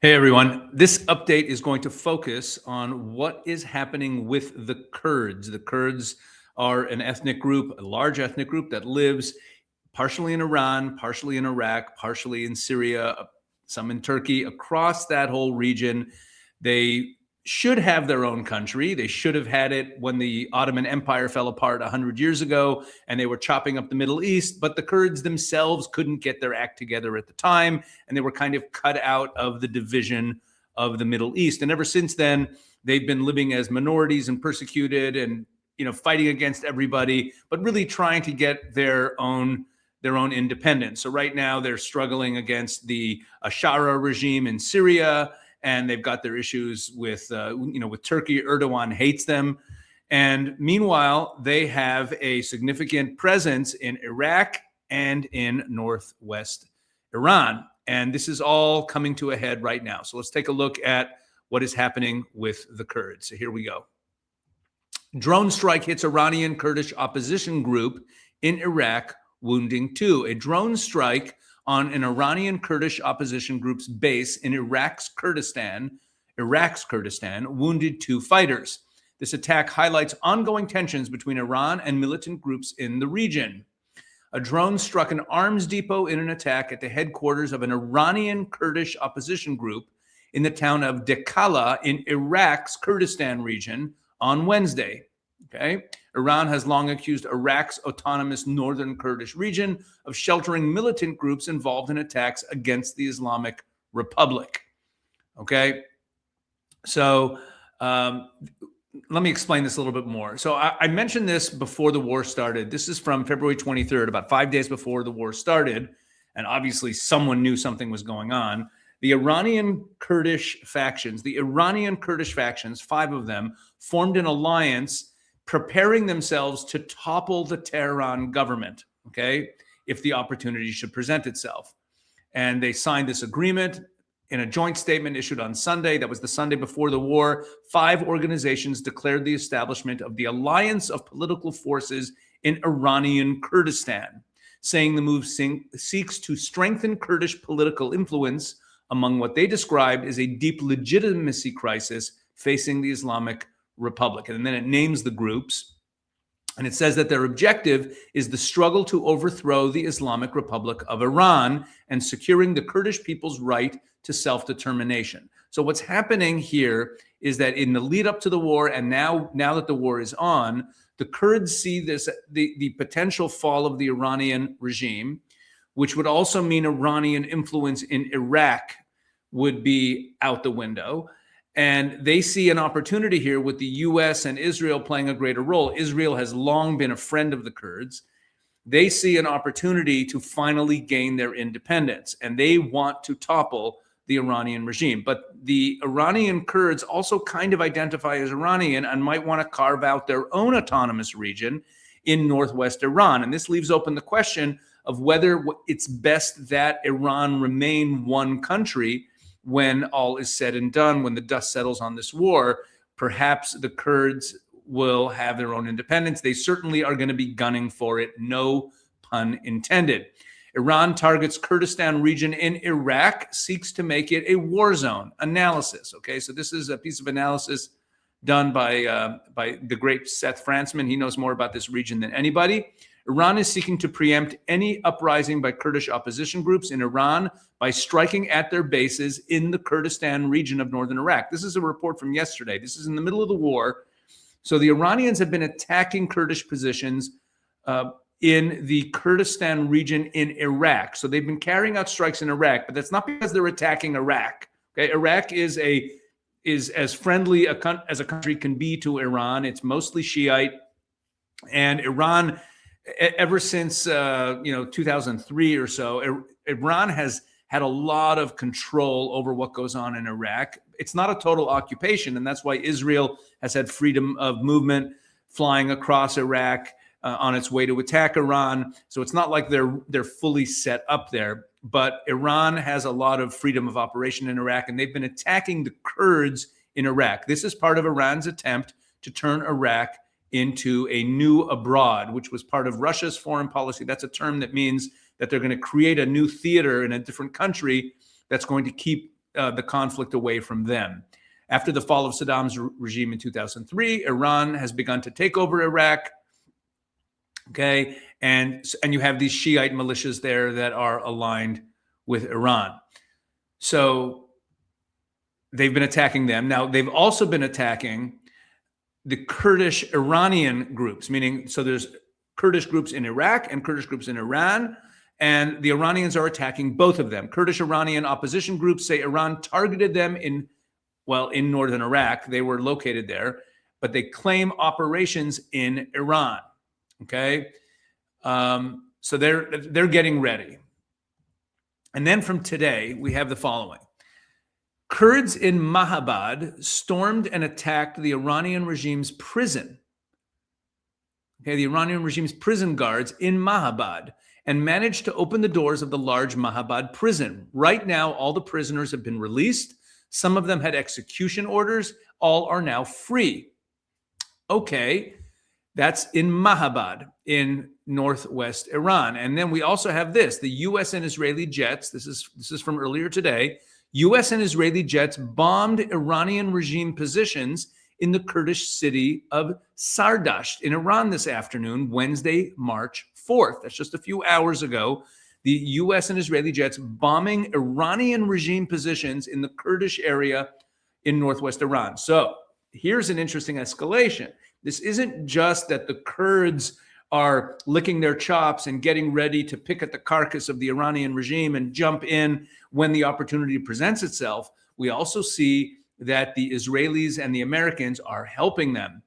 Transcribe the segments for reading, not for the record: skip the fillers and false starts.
Hey everyone, this update is going to focus on what is happening with the Kurds. The Kurds are an ethnic group, a large ethnic group that lives partially in Iran, partially in Iraq, partially in Syria, some in Turkey, across that whole region. They should have their own country. They should have had it when the Ottoman Empire fell apart 100 years ago and they were chopping up the Middle East, but the Kurds themselves couldn't get their act together at the time, and they were kind of cut out of the division of the Middle East. And ever since then, they've been living as minorities and persecuted and fighting against everybody, but really trying to get their own independence. So right now they're struggling against the Ashara regime in Syria, and they've got their issues with Turkey. Erdogan hates them. And meanwhile, they have a significant presence in Iraq and in northwest Iran. And this is all coming to a head right now. So let's take a look at what is happening with the Kurds. So here we go. Drone strike hits Iranian Kurdish opposition group in Iraq, wounding 2. A drone strike on an Iranian Kurdish opposition group's base in Iraq's Kurdistan, wounded 2 fighters. This attack highlights ongoing tensions between Iran and militant groups in the region. A drone struck an arms depot in an attack at the headquarters of an Iranian Kurdish opposition group in the town of Dekala in Iraq's Kurdistan region on Wednesday. Okay. Iran has long accused Iraq's autonomous northern Kurdish region of sheltering militant groups involved in attacks against the Islamic Republic. Okay. So let me explain this a little bit more. So I mentioned this before the war started. This is from February 23rd, about 5 days before the war started. And obviously someone knew something was going on. The Iranian Kurdish factions, 5 of them, formed an alliance preparing themselves to topple the Tehran government, okay, if the opportunity should present itself. And they signed this agreement in a joint statement issued on Sunday. That was the Sunday before the war. 5 organizations declared the establishment of the Alliance of Political Forces in Iranian Kurdistan, saying the move seeks to strengthen Kurdish political influence among what they described as a deep legitimacy crisis facing the Islamic Republic. And then it names the groups, and it says that their objective is the struggle to overthrow the Islamic Republic of Iran and securing the Kurdish people's right to self-determination. So what's happening here is that in the lead up to the war, and now that the war is on, the Kurds see this, the potential fall of the Iranian regime, which would also mean Iranian influence in Iraq would be out the window. And they see an opportunity here with the U.S. and Israel playing a greater role. Israel has long been a friend of the Kurds. They see an opportunity to finally gain their independence, and they want to topple the Iranian regime. But the Iranian Kurds also kind of identify as Iranian and might want to carve out their own autonomous region in northwest Iran. And this leaves open the question of whether it's best that Iran remain one country when all is said and done, when the dust settles on this war. Perhaps the Kurds will have their own independence. They certainly are going to be gunning for it, no pun intended. Iran targets Kurdistan region in Iraq, seeks to make it a war zone. Analysis, okay? So this is a piece of analysis done by the great Seth Fransman. He knows more about this region than anybody. Iran is seeking to preempt any uprising by Kurdish opposition groups in Iran by striking at their bases in the Kurdistan region of northern Iraq. This is a report from yesterday. This is in the middle of the war. So the Iranians have been attacking Kurdish positions in the Kurdistan region in Iraq. So they've been carrying out strikes in Iraq, but that's not because they're attacking Iraq. Okay, Iraq is as friendly as a country can be to Iran. It's mostly Shiite, and Iran, ever since 2003 or so, Iran has had a lot of control over what goes on in Iraq. It's not a total occupation, and that's why Israel has had freedom of movement flying across Iraq on its way to attack Iran. So it's not like they're fully set up there, but Iran has a lot of freedom of operation in Iraq, and they've been attacking the Kurds in Iraq. This is part of Iran's attempt to turn Iraq into a new abroad, which was part of Russia's foreign policy. That's a term that means that they're going to create a new theater in a different country that's going to keep the conflict away from them. After the fall of Saddam's regime in 2003, Iran has begun to take over Iraq. Okay, and you have these Shiite militias there that are aligned with Iran. So they've been attacking them. Now, they've also been attacking the Kurdish Iranian groups, meaning, so there's Kurdish groups in Iraq and Kurdish groups in Iran, and the Iranians are attacking both of them. Kurdish Iranian opposition groups say Iran targeted them in northern Iraq. They were located there, but they claim operations in Iran. Okay, so they're getting ready. And then from today, we have the following. Kurds in Mahabad stormed and attacked the Iranian regime's prison. Okay, the Iranian regime's prison guards in Mahabad, and managed to open the doors of the large Mahabad prison. Right now, all the prisoners have been released. Some of them had execution orders. All are now free. Okay, that's in Mahabad in northwest Iran. And then we also have this, the U.S. and Israeli jets, this is from earlier today, U.S. and Israeli jets bombed Iranian regime positions in the Kurdish city of Sardasht in Iran this afternoon, Wednesday, March 4th. That's just a few hours ago. The U.S. and Israeli jets bombing Iranian regime positions in the Kurdish area in northwest Iran. So here's an interesting escalation. This isn't just that the Kurds are licking their chops and getting ready to pick at the carcass of the Iranian regime and jump in when the opportunity presents itself. We also see that the Israelis and the Americans are helping them.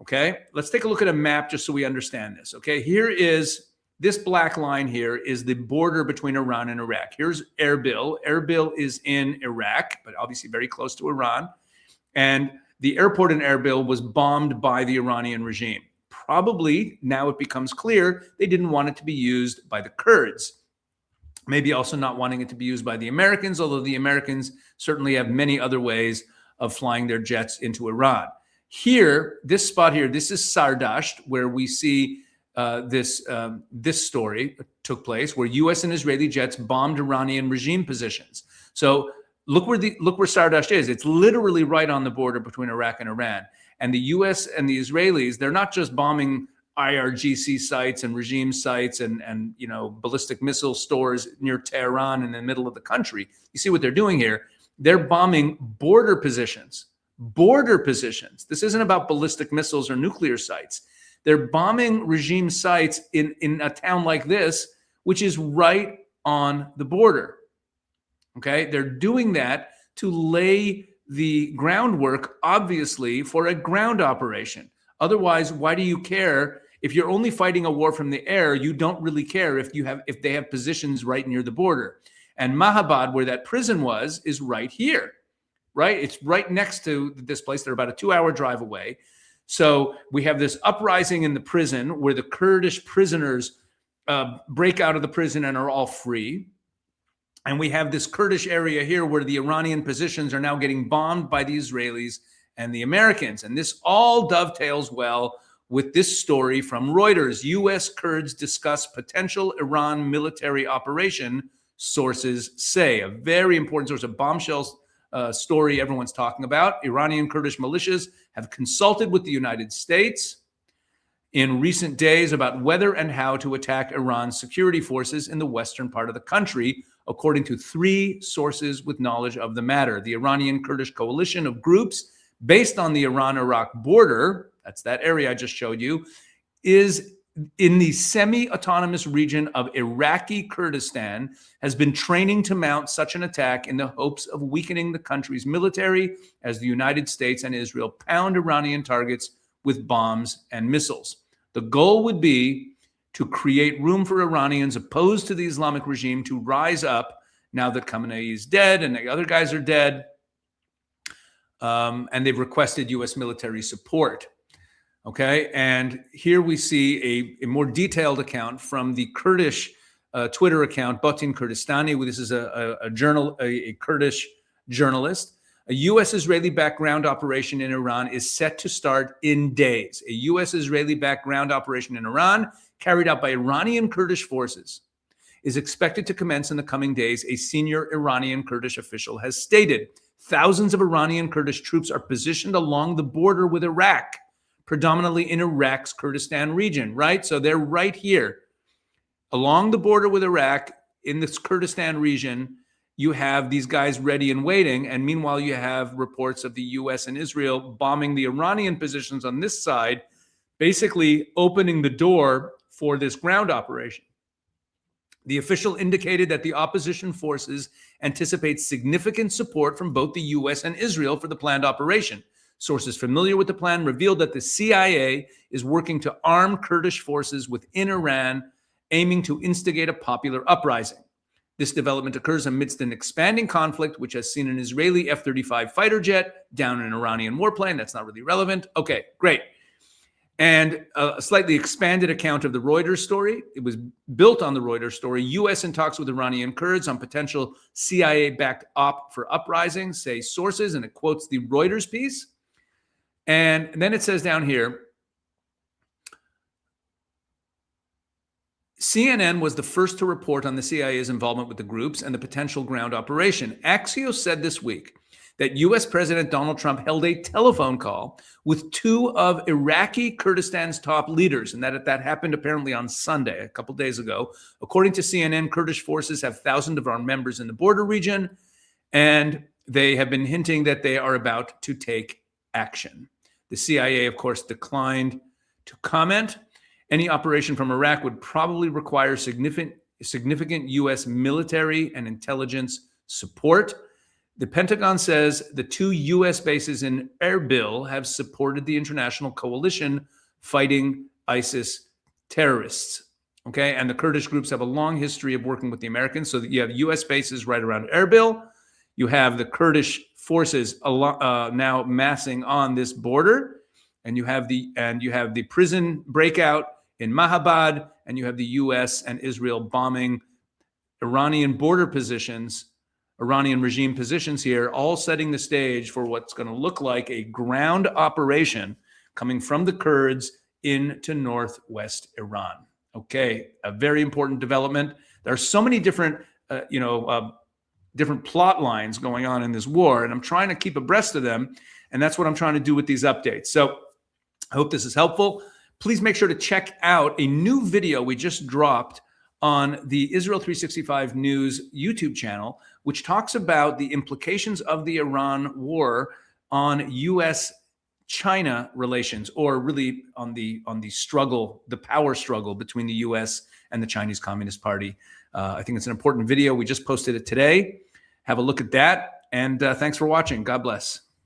Okay, let's take a look at a map just so we understand this. Okay, here is this black line here is the border between Iran and Iraq. Here's Erbil. Erbil is in Iraq, but obviously very close to Iran. And the airport in Erbil was bombed by the Iranian regime. Probably, now it becomes clear, they didn't want it to be used by the Kurds. Maybe also not wanting it to be used by the Americans, although the Americans certainly have many other ways of flying their jets into Iran. Here, this spot here, this is Sardasht, where we see this story took place, where U.S. and Israeli jets bombed Iranian regime positions. So look where Sardasht is. It's literally right on the border between Iraq and Iran. And the U.S. and the Israelis, they're not just bombing IRGC sites and regime sites and ballistic missile stores near Tehran in the middle of the country. You see what they're doing here? They're bombing border positions. Border positions. This isn't about ballistic missiles or nuclear sites. They're bombing regime sites in a town like this, which is right on the border. Okay, they're doing that to lay the groundwork, obviously, for a ground operation. Otherwise, why do you care? If you're only fighting a war from the air, you don't really care if they have positions right near the border. And Mahabad, where that prison was, is right here, right? It's right next to this place. They're about a 2-hour drive away. So we have this uprising in the prison where the Kurdish prisoners break out of the prison and are all free. And we have this Kurdish area here where the Iranian positions are now getting bombed by the Israelis and the Americans. And this all dovetails well with this story from Reuters. U.S. Kurds discuss potential Iran military operation, sources say. A very important source, of bombshells story everyone's talking about. Iranian Kurdish militias have consulted with the United States in recent days about whether and how to attack Iran's security forces in the western part of the country, according to 3 sources with knowledge of the matter. The Iranian Kurdish coalition of groups based on the Iran-Iraq border, that's that area I just showed you, is in the semi-autonomous region of Iraqi Kurdistan, has been training to mount such an attack in the hopes of weakening the country's military as the United States and Israel pound Iranian targets with bombs and missiles. The goal would be to create room for Iranians opposed to the Islamic regime to rise up now that Khamenei is dead and the other guys are dead. And they've requested U.S. military support. Okay, and here we see a more detailed account from the Kurdish Twitter account, Batin Kurdistani. This is a Kurdish journalist. A U.S.-Israeli background operation in Iran is set to start in days. A U.S.-Israeli background operation in Iran carried out by Iranian Kurdish forces is expected to commence in the coming days, a senior Iranian Kurdish official has stated. Thousands of Iranian Kurdish troops are positioned along the border with Iraq, predominantly in Iraq's Kurdistan region, right? So they're right here. Along the border with Iraq, in this Kurdistan region, you have these guys ready and waiting. And meanwhile, you have reports of the US and Israel bombing the Iranian positions on this side, basically opening the door for this ground operation. The official indicated that the opposition forces anticipate significant support from both the US and Israel for the planned operation. Sources familiar with the plan revealed that the CIA is working to arm Kurdish forces within Iran, aiming to instigate a popular uprising. This development occurs amidst an expanding conflict, which has seen an Israeli F-35 fighter jet down an Iranian warplane. That's not really relevant. Okay, great. And a slightly expanded account of the Reuters story. It was built on the Reuters story. U.S. in talks with Iranian Kurds on potential CIA-backed op for uprising, say sources, and it quotes the Reuters piece. And then it says down here, CNN was the first to report on the CIA's involvement with the groups and the potential ground operation. Axios said this week that U.S. President Donald Trump held a telephone call with two of Iraqi Kurdistan's top leaders, and that happened apparently on Sunday, a couple days ago. According to CNN, Kurdish forces have thousands of armed members in the border region, and they have been hinting that they are about to take action. The CIA, of course, declined to comment. Any operation from Iraq would probably require significant U.S. military and intelligence support. The Pentagon says the two U.S. bases in Erbil have supported the international coalition fighting ISIS terrorists. Okay, and the Kurdish groups have a long history of working with the Americans. So that you have U.S. bases right around Erbil. You have the Kurdish forces now massing on this border, and you have the prison breakout in Mahabad, and you have the U.S. and Israel bombing Iranian border positions, Iranian regime positions here, all setting the stage for what's going to look like a ground operation coming from the Kurds into northwest Iran. Okay, a very important development. There are so many different, different plot lines going on in this war, and I'm trying to keep abreast of them, and that's what I'm trying to do with these updates. So I hope this is helpful. Please make sure to check out a new video we just dropped on the Israel 365 News YouTube channel, which talks about the implications of the Iran war on U.S.-China relations, or really on the struggle, the power struggle between the U.S. and the Chinese Communist Party. I think it's an important video. We just posted it today. Have a look at that, and thanks for watching. God bless.